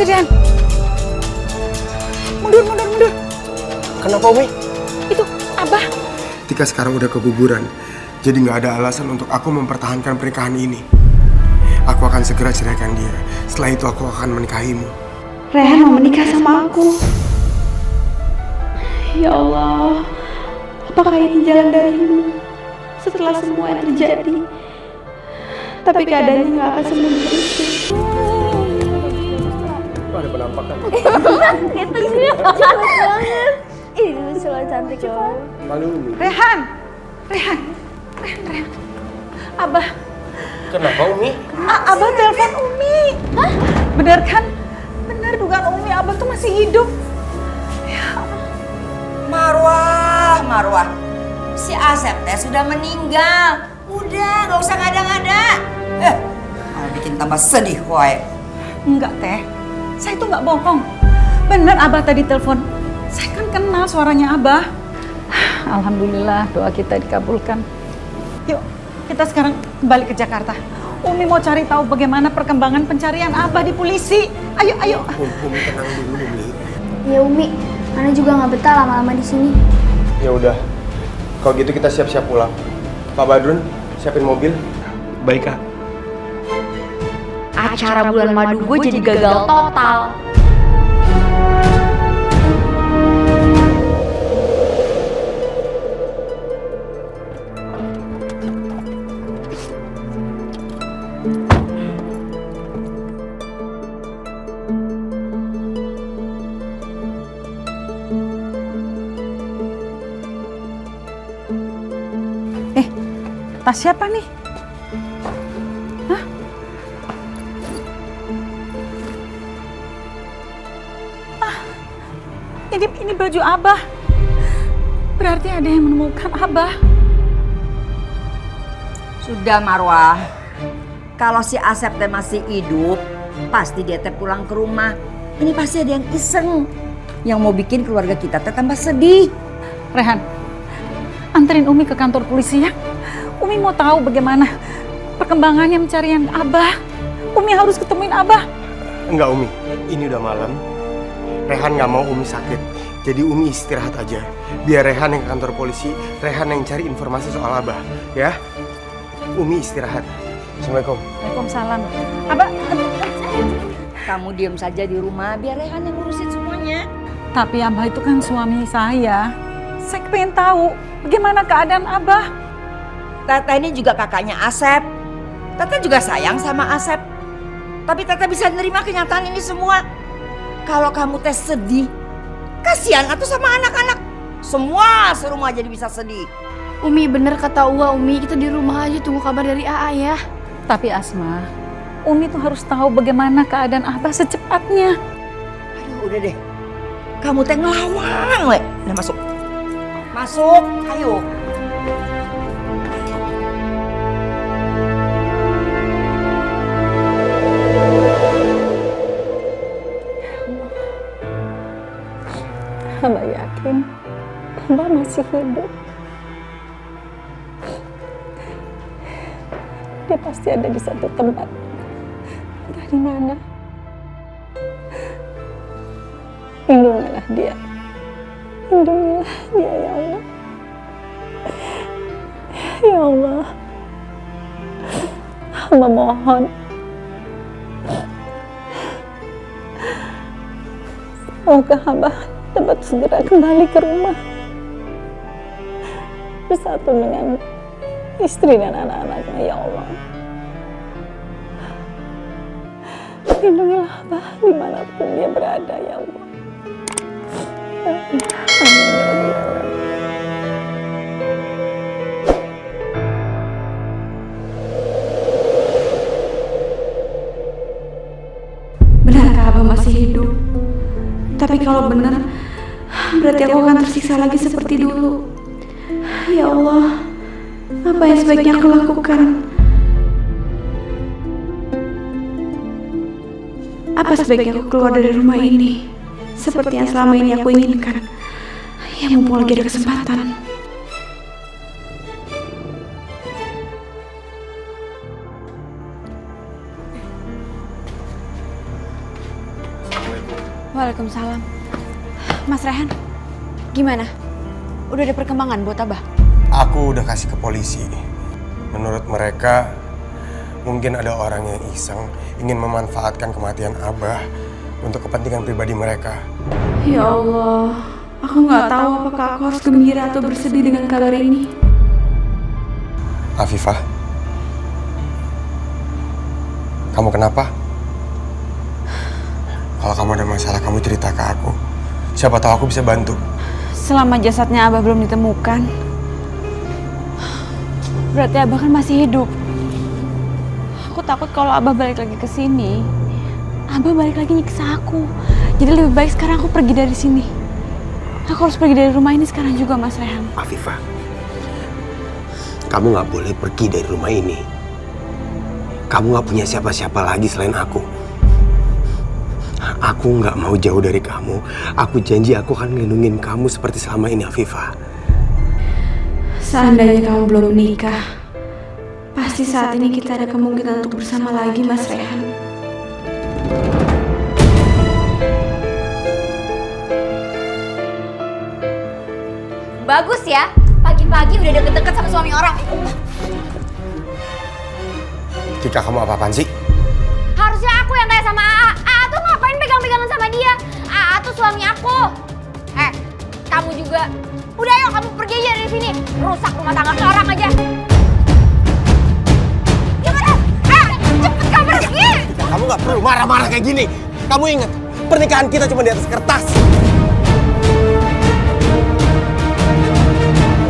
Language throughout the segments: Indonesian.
Adrian. Mundur. Kenapa, Umi? Itu Abah. Tika sekarang udah keguguran, jadi nggak ada alasan untuk aku mempertahankan pernikahan ini. Aku akan segera ceraikan dia. Setelah itu aku akan menikahimu. Rehan mau menikah sama aku. Ya Allah, apakah ini jalan darimu? Setelah semua yang terjadi, tapi keadaannya nggak akan semudah itu. Ada penampakan. Cepet banget. Ini selalu cantik loh. Malu, Umi. Rehan. Abah. Kenapa, Umi? Abah telepon Umi. Hah? Benar kan? Benar dugaan Umi, Abah tuh masih hidup. Marwah. Si Asep teh sudah meninggal. Udah, gak usah ngada-ngada. Malah bikin tambah sedih, woy. Enggak, Teh. Saya tuh nggak bohong. Benar Abah tadi telepon. Saya kan kenal suaranya Abah. Alhamdulillah doa kita dikabulkan. Yuk, kita sekarang kembali ke Jakarta. Umi mau cari tahu bagaimana perkembangan pencarian Abah di polisi. Ayo. Umi tenang dulu, Umi. Ya Umi, Ana juga nggak betah lama-lama di sini. Ya udah. Kalau gitu kita siap-siap pulang. Pak Badrun, siapin mobil. Baik, Kak. Acara bulan madu gue jadi gagal total. Tas siapa nih? Hah? Ini baju Abah. Berarti ada yang menemukan Abah. Sudah, Marwah. Kalau si Asep teh masih hidup, pasti dia teh pulang ke rumah. Ini pasti ada yang iseng. Yang mau bikin keluarga kita teh tambah sedih. Rehan, anterin Umi ke kantor polisi ya. Umi mau tahu bagaimana perkembangannya pencarian Abah. Umi harus ketemuin Abah. Enggak, Umi. Ini udah malam. Rehan nggak mau Umi sakit. Jadi Umi istirahat aja. Biar Rehan yang ke kantor polisi, Rehan yang cari informasi soal Abah. Ya? Umi istirahat. Assalamualaikum. Waalaikumsalam. Abah, Kamu diem saja di rumah, biar Rehan yang ngurusin semuanya. tapi Abah itu kan suami saya. Saya pengen tahu bagaimana keadaan Abah. Tete ini juga kakaknya Asep. Tete juga sayang sama Asep. Tapi Tete bisa nerima kenyataan ini semua. Kalau kamu teh sedih, kasihan atuh sama anak-anak. Semua serumah jadi bisa sedih. Umi bener kata Uwa, Umi kita di rumah aja tunggu kabar dari AA ya. Tapi Asma, Umi tuh harus tahu bagaimana keadaan Abah secepatnya. Aduh, udah deh. Kamu teh ngelawan, we. Udah masuk. Masuk, ayo. Abah yakin Abah masih hidup. Dia pasti ada di satu tempat. Entah di mana. Lindungilah dia. Lindungilah dia ya Allah. Ya Allah. Hamba mohon. Semoga hamba dapat segera kembali ke rumah. Bersatu dengan istri dan anak-anaknya ya Allah. Lindungilah Abah dimanapun dia berada ya Allah. Amin ya Rabbal Alamin. Benarkah Abah masih hidup? Tapi kalau benar, berarti aku akan tersiksa lagi seperti dulu. Ya Allah, apa yang sebaiknya aku lakukan? Apa sebaiknya aku keluar dari rumah ini? Seperti yang selama ini aku inginkan. Ya mumpung lagi ada kesempatan. Waalaikumsalam. Mas Rehan, gimana? Udah ada perkembangan buat Abah? Aku udah kasih ke polisi. Menurut mereka, mungkin ada orang yang iseng ingin memanfaatkan kematian Abah untuk kepentingan pribadi mereka. Ya Allah, aku nggak tahu apakah aku harus gembira atau bersedih dengan kabar ini. Afifah, kamu kenapa? Kalau kamu ada masalah, kamu cerita ke aku. Siapa tahu aku bisa bantu. Selama jasadnya Abah belum ditemukan, berarti Abah kan masih hidup. Aku takut kalau Abah balik lagi ke sini, Abah balik lagi nyiksa aku. Jadi lebih baik sekarang aku pergi dari sini. Aku harus pergi dari rumah ini sekarang juga, Mas Rehan. Afifah, kamu nggak boleh pergi dari rumah ini. Kamu nggak punya siapa-siapa lagi selain aku. Aku nggak mau jauh dari kamu. Aku janji aku akan melindungi kamu seperti selama ini, Afifah. Seandainya kamu belum menikah, pasti saat ini kita ada kemungkinan untuk bersama lagi, Mas Rehan. Bagus ya, pagi-pagi udah deket-deket sama suami orang. Tika, kamu apa-apaan sih? Harusnya aku yang tanya sama AA. AA tuh ngapain pegang-pegangan sama dia? AA tuh suami aku. Kamu juga. Udah yuk, kamu pergi aja dari sini. Rusak rumah tangga orang aja. Gimana? Cepet kamu pergi. Kamu nggak perlu marah-marah kayak gini. Kamu ingat, pernikahan kita cuma di atas kertas.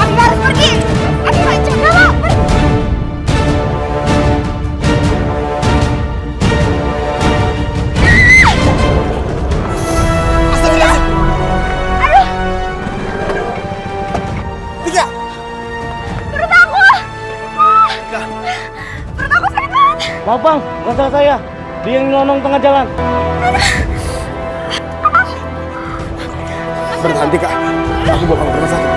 Aku harus pergi. Aku hancur, gak mau. Tika! Perut aku. Perut aku sakit. Maaf bang, bukan salah saya. Dia yang nyelonong tengah jalan. Bertahan, Tika. Aku bawa kamu ke rumah sakit.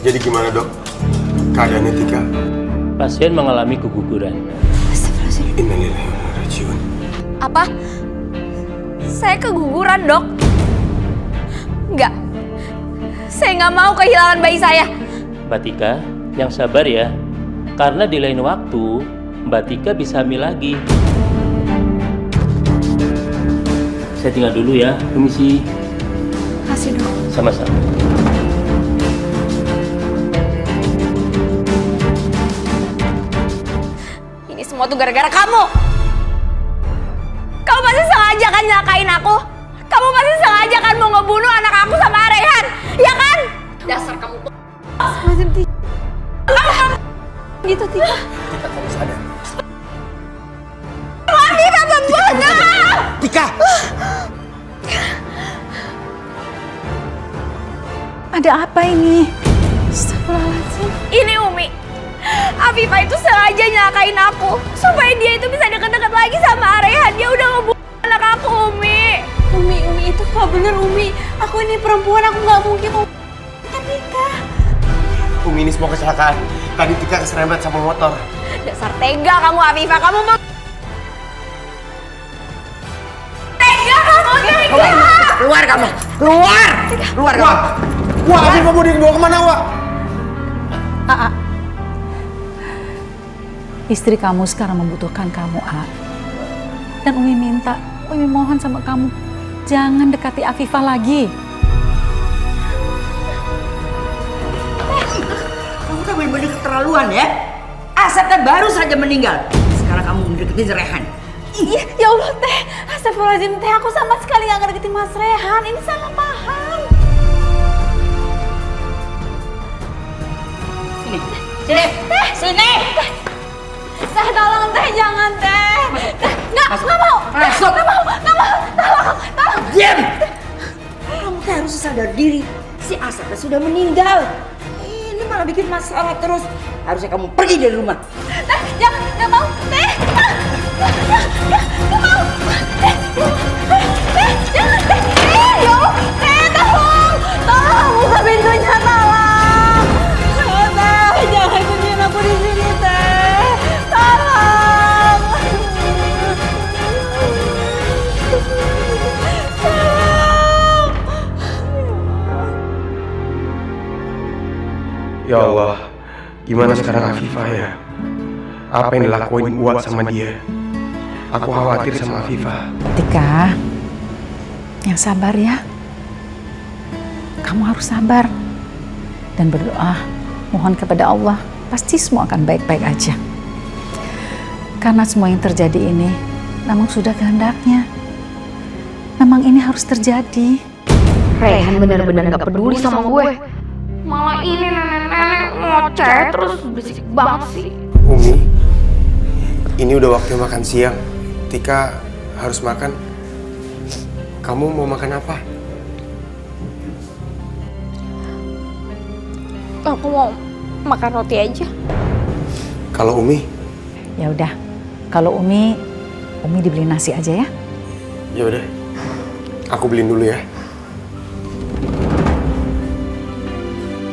Jadi gimana, Dok? Keadaannya Tika? Pasien mengalami keguguran. Innalillahi wa inna ilaihi raji'un. Apa? Saya keguguran, Dok. Enggak. Saya nggak mau kehilangan bayi saya. Mbak Tika, yang sabar ya. Karena di lain waktu, Mbak Tika bisa hamil lagi. Saya tinggal dulu ya, permisi. Kasih dong. Sama-sama. Ini semua tuh gara-gara kamu. Kamu pasti sengaja kan nyakain aku. Kamu pasti sengaja kan mau ngebunuh anak aku sama Rehan, ya kan? Dasar kamu. Lazim Tika. Gitu Tika. Tika, kamu sadar? Wanita pembunuh! Tika! Ada apa ini? Astagfirullahaladzim. Ini Umi. Afifah itu sengaja nyakain aku supaya dia itu bisa deket-deket lagi sama Rehan. Dia udah ngebunuh anak aku, Umi. Umi itu gak bener Umi. Aku ini perempuan, aku gak mungkin Tika. Umi, ini semua kecelakaan. Tadi Tika keserempet sama motor. Dasar tega kamu, Afifah. Kamu mau... Tega kamu, tega! Keluar kamu! Keluar! Keluar kamu! Wah, Afifah mau dibawa kemana, Wak? A. Istri kamu sekarang membutuhkan kamu, A. Dan Umi mohon sama kamu, jangan dekati Afifah lagi. Kamu kan bener-bener keterlaluan ya? Asep kan baru saja meninggal. Sekarang kamu mendeketin Rehan. Iya, ya Allah Teh. Astagfirullahaladzim Teh, aku sama sekali gak ngedeketin Mas Rehan. Ini salah paham. Sini. Sini! Teh, tolong Teh, jangan Teh. Nggak mau. Masuk! Nggak mau. Tolong. Diam! Kamu kan harus sadar diri. Si Asep sudah meninggal. Ini malah bikin masalah terus. Harusnya kamu pergi dari rumah. Teh, jangan. Nggak mau. Teh. Nggak mau. Teh, jangan Teh. Ya Allah, Teh, tolong. Tolong, buka pintunya, tolong. Teh, jangan kunjungin aku di sini, Teh. Ya Allah, gimana sekarang Afifah ya? Apa yang dilakuin Uwat sama dia? Aku khawatir sama Afifah. Tika, yang sabar ya. Kamu harus sabar dan berdoa, mohon kepada Allah, pasti semua akan baik-baik aja. Karena semua yang terjadi ini memang sudah kehendaknya. Memang ini harus terjadi. Rehan bener-bener gak peduli sama gue. Malah ini nenek-nenek ngoceh terus berisik banget sih. Umi, ini udah waktu makan siang. Tika harus makan. Kamu mau makan apa? Aku mau makan roti aja. Kalau Umi? Ya udah, kalau Umi dibeli nasi aja ya. Ya udah, aku beliin dulu ya.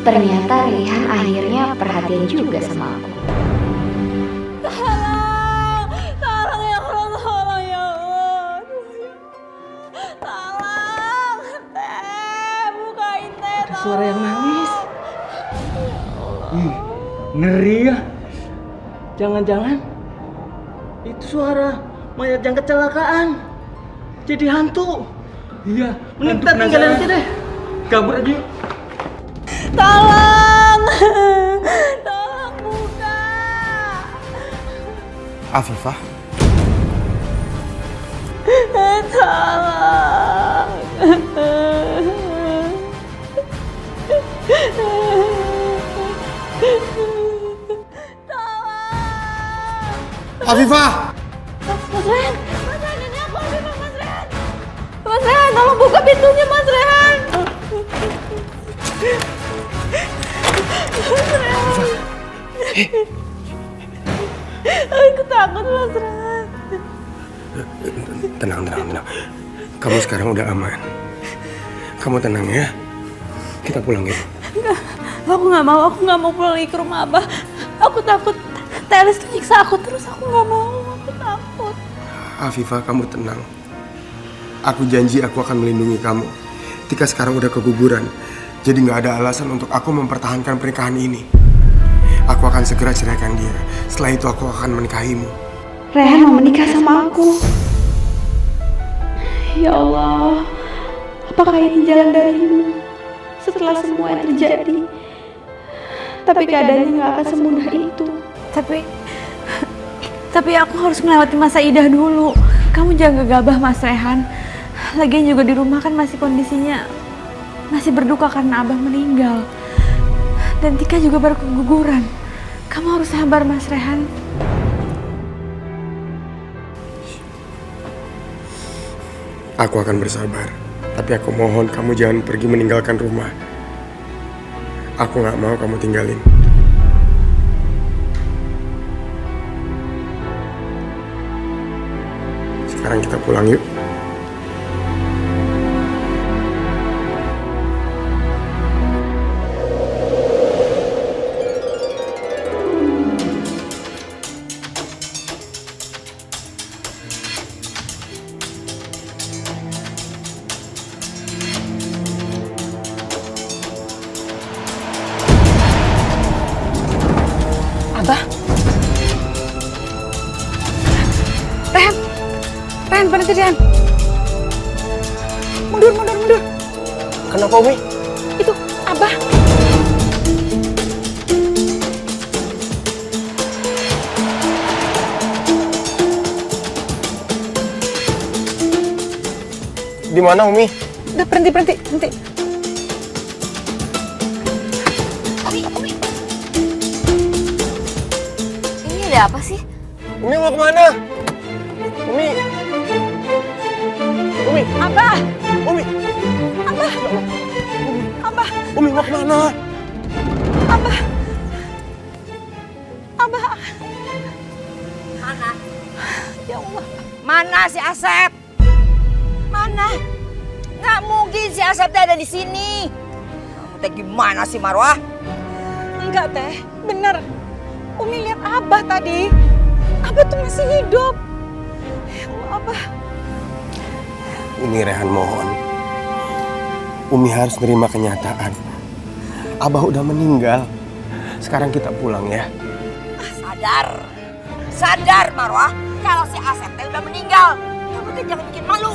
Ternyata Rehan akhirnya perhatian juga sama aku. Tolong ya Allah, tolong ya Allah. Tolong, Teh, bukain Teh. Ada suara yang nangis. Ngeri ya. Jangan-jangan itu suara mayat yang kecelakaan. Jadi hantu. Iya, mending kita tinggalin aja deh. Kabur aja yuk. Tolong, tolong buka. Afifah? Afifah! Mas Rehan, ini aku Afifah, Mas Rehan. Mas Rehan, tolong buka pintunya, Mas Rehan. Aku takut, Mas Rehan. Tenang. Kamu sekarang udah aman. Kamu tenang ya. Kita pulang ya. Enggak, aku nggak mau pulang lagi ke rumah Abah. Aku takut Telis tuh nyiksa aku terus, aku takut. Afifah, kamu tenang. Aku janji aku akan melindungi kamu. Tika sekarang udah keguguran, jadi nggak ada alasan untuk aku mempertahankan pernikahan ini. Aku akan segera ceraikan dia. Setelah itu aku akan menikahimu. Rehan mau menikah sama aku. Ya Allah, apakah ini jalan darimu? Setelah semua yang terjadi, tapi keadaannya nggak akan semudah itu. Tapi aku harus melewati masa idah dulu. Kamu jangan gegabah, Mas Rehan. Lagian juga di rumah kan masih kondisinya masih berduka karena Abah meninggal. Dan Tika juga baru keguguran. Kamu harus sabar, Mas Rehan. Aku akan bersabar. Tapi aku mohon kamu jangan pergi meninggalkan rumah. Aku nggak mau kamu tinggalin. Sekarang kita pulang yuk. Abah. Rehan, berhenti Rehan. Mundur. Kenapa, Umi? Itu Abah. Di mana, Umi? Udah berhenti. Ini ada apa sih? Umi mau kemana? Umi. Abah. Umi. Abah. Umi mau kemana? Abah. Mana? Ya Allah. Mana si Asep? Mana? Nggak mungkin si Asep teh ada di sini. Kamu teh gimana sih, Marwah? Enggak, Teh. Bener. Umi lihat Abah tadi. Abah tuh masih hidup. Ya Allah, Abah. Umi, Rehan mohon. Umi harus nerima kenyataan. Abah udah meninggal. Sekarang kita pulang ya. Sadar Marwah, kalau si Asep teh udah meninggal. Kamu tuh jangan bikin malu.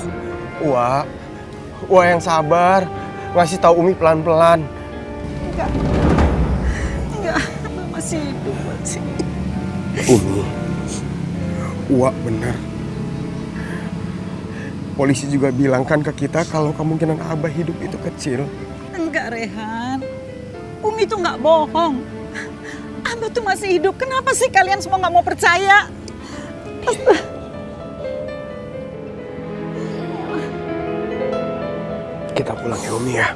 Wah yang sabar. Ngasih tahu Umi pelan-pelan. Enggak, Abah masih hidup masih. Umi, Wak benar. Polisi juga bilang kan ke kita kalau kemungkinan Abah hidup itu kecil. Enggak, Rehan. Umi tuh nggak bohong. Abah tuh masih hidup. Kenapa sih kalian semua nggak mau percaya? Kita pulang ya Umi ya.